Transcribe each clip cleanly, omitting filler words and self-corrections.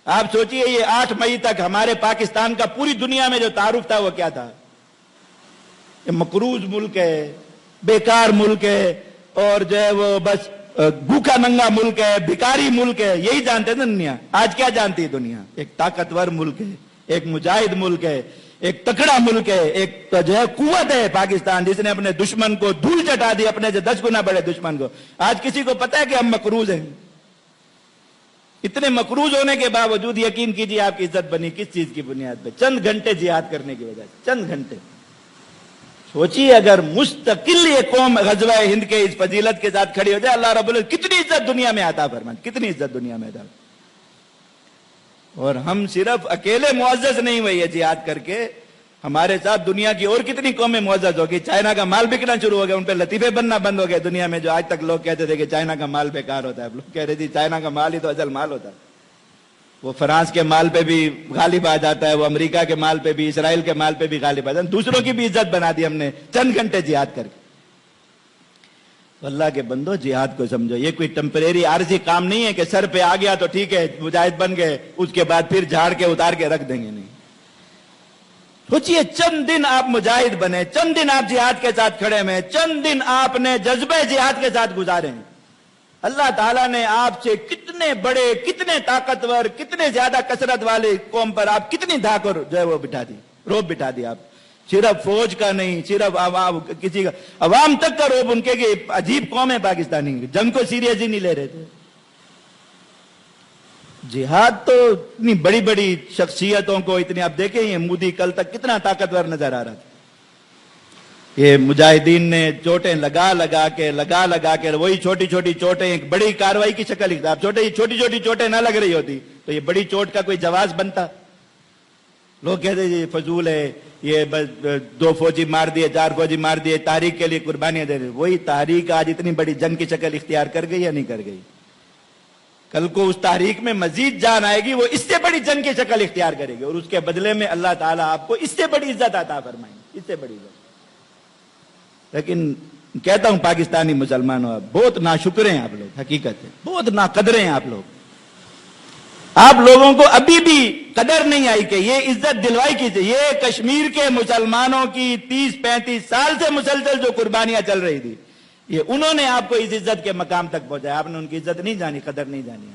آپ سوچئے یہ 8 مئی تک ہمارے پاکستان کا پوری دنیا میں جو تعارف تھا وہ کیا تھا؟ یہ مقروض ملک ہے، بیکار ملک ہے، اور جو ہے وہ بس بھوکا ننگا ملک ہے، بھکاری ملک ہے، یہی جانتے تھے دنیا۔ آج کیا جانتی ہے دنیا؟ ایک طاقتور ملک ہے، ایک مجاہد ملک ہے، ایک تکڑا ملک ہے، ایک جو ہے قوت ہے پاکستان، جس نے اپنے دشمن کو دھول چٹا دی، اپنے سے 10 گنا بڑے دشمن کو۔ آج کسی کو پتا ہے کہ ہم مقروض ہیں؟ اتنے مقروض ہونے کے باوجود یقین کیجیے آپ کی عزت بنی کس چیز کی بنیاد پہ؟ چند گھنٹے جہاد کرنے کی وجہ سے، چند گھنٹے۔ سوچیے اگر مستقل یہ قوم غزوہ ہند کے اس فضیلت کے ساتھ کھڑی ہو جائے، اللہ رب العزت کتنی عزت دنیا میں عطا فرمائے، کتنی عزت دنیا میں عطا۔ اور ہم صرف اکیلے معزز نہیں ہوئے یہ جہاد کر کے، ہمارے ساتھ دنیا کی اور کتنی قومیں معزز ہو گئی۔ چائنا کا مال بکنا شروع ہو گیا، ان پہ لطیفے بننا بند ہو گئے دنیا میں، جو آج تک لوگ کہتے تھے کہ چائنا کا مال بیکار ہوتا ہے، لوگ کہہ رہے تھے چائنا کا مال ہی تو اصل مال ہوتا ہے۔ وہ فرانس کے مال پہ بھی غالب آ جاتا ہے، وہ امریکہ کے مال پہ بھی، اسرائیل کے مال پہ بھی غالب آ جاتا ہے۔ دوسروں کی بھی عزت بنا دی ہم نے چند گھنٹے جہاد کر کے۔ تو اللہ کے بندو جہاد کو سمجھو، یہ کوئی ٹیمپریری عارضی کام نہیں ہے کہ سر پہ آ گیا تو ٹھیک ہے مجاہد بن گئے، اس کے بعد پھر جھاڑ کے اتار کے رکھ دیں گے، نہیں۔ سوچئے چند دن آپ مجاہد بنے، چند دن آپ جہاد کے ساتھ کھڑے ہوئے، چند دن آپ نے جذبہ جہاد کے ساتھ گزارے ہیں، اللہ تعالیٰ نے آپ سے کتنے بڑے، کتنے طاقتور، کتنے زیادہ کثرت والے قوم پر آپ کتنی دھاک اور جو ہے وہ بٹھا دی، روب بٹھا دی۔ آپ صرف فوج کا نہیں، صرف عوام، کسی کا عوام تک کا روب، ان کے کہ عجیب قوم ہے پاکستانی، جنگ کو سیریس ہی نہیں لے رہے تھے۔ جہاد تو اتنی بڑی بڑی شخصیتوں کو اتنی، آپ دیکھیں یہ مودی کل تک کتنا طاقتور نظر آ رہا تھا، یہ مجاہدین نے چوٹیں لگا لگا کے وہی چھوٹی چھوٹی چوٹیں ایک بڑی کاروائی کی شکل اختیار، چھوٹی چھوٹی چوٹیں نہ لگ رہی ہوتی تو یہ بڑی چوٹ کا کوئی جواز بنتا؟ لوگ کہتے ہیں یہ فضول ہے، یہ بس 2 فوجی مار دیے، 4 فوجی مار دیے، تاریخ کے لیے قربانیاں دے رہے۔ وہی تاریخ آج اتنی بڑی جنگ کی شکل اختیار کر گئی یا نہیں کر گئی؟ کل کو اس تاریخ میں مزید جان آئے گی، وہ اس سے بڑی جنگ کی شکل اختیار کرے گی، اور اس کے بدلے میں اللہ تعالیٰ آپ کو اس سے بڑی عزت عطا فرمائیں گے، اس سے بڑی عزت۔ لیکن کہتا ہوں پاکستانی مسلمانوں، بہت ناشکر ہیں آپ لوگ، حقیقت ہے بہت ناقدر ہیں آپ لوگ۔ آپ لوگوں کو ابھی بھی قدر نہیں آئی کہ یہ عزت دلوائی کیجیے۔ یہ کشمیر کے مسلمانوں کی 30-35 سال سے مسلسل جو قربانیاں چل رہی تھی، یہ انہوں نے آپ کو اس عزت کے مقام تک پہنچایا، آپ نے ان کی عزت نہیں جانی، قدر نہیں جانی۔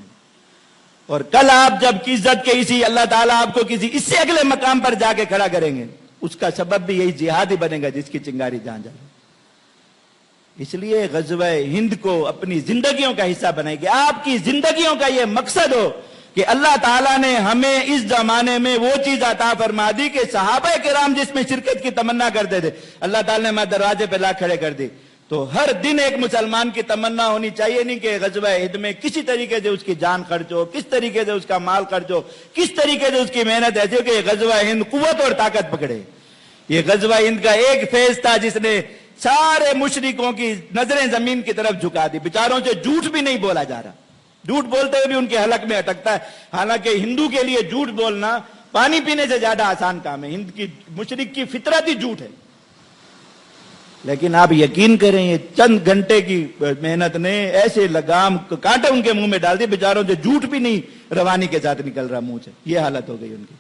اور کل آپ جب کی عزت کے اسی اللہ تعالیٰ آپ کو کسی اس سے اگلے مقام پر جا کے کھڑا کریں گے، اس کا سبب بھی یہی جہاد ہی بنے گا جس کی چنگاری جہاں جائے۔ اس لیے غزوہ ہند کو اپنی زندگیوں کا حصہ بنائے گی، آپ کی زندگیوں کا یہ مقصد ہو کہ اللہ تعالیٰ نے ہمیں اس زمانے میں وہ چیز عطا فرما دی کہ صحابہ کرام جس میں شرکت کی تمنا کرتے تھے، اللہ تعالیٰ نے ہمارے دروازے پہ لا کھڑے کر دی۔ تو ہر دن ایک مسلمان کی تمنا ہونی چاہیے نہیں کہ غزوہ ہند میں کسی طریقے سے اس کی جان خرچ ہو، کس طریقے سے اس کا مال خرچ ہو، کس طریقے سے اس کی محنت ایسی ہو کہ یہ غزوہ ہند قوت اور طاقت پکڑے۔ یہ غزوہ ہند کا ایک فیز تھا جس نے سارے مشرکوں کی نظریں زمین کی طرف جھکا دی، بیچاروں سے جھوٹ بھی نہیں بولا جا رہا، جھوٹ بولتے ہوئے بھی ان کے حلق میں اٹکتا ہے۔ حالانکہ ہندو کے لیے جھوٹ بولنا پانی پینے سے زیادہ آسان کام ہے، ہند کی مشرک کی فطرت ہی جھوٹ ہے۔ لیکن آپ یقین کریں یہ چند گھنٹے کی محنت نے ایسے لگام کانٹے ان کے منہ میں ڈال دی، بیچاروں سے جھوٹ بھی نہیں روانی کے ساتھ نکل رہا منہ سے، یہ حالت ہو گئی ان کی۔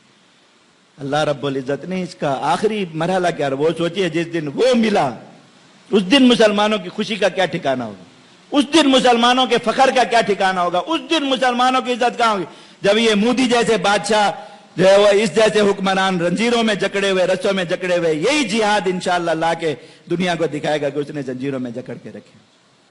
اللہ رب العزت نے اس کا آخری مرحلہ کیا، وہ سوچئے جس دن وہ ملا اس دن مسلمانوں کی خوشی کا کیا ٹھکانہ ہوگا، اس دن مسلمانوں کے فخر کا کیا ٹھکانہ ہوگا، اس دن مسلمانوں کی عزت کہاں ہوگی، جب یہ مودی جیسے بادشاہ جو ہے وہ اس جیسے حکمران رنجیروں میں جکڑے ہوئے، رسوں میں جکڑے ہوئے، یہی جہاد انشاءاللہ لا کے دنیا کو دکھائے گا کہ اس نے زنجیروں میں جکڑ کے رکھے۔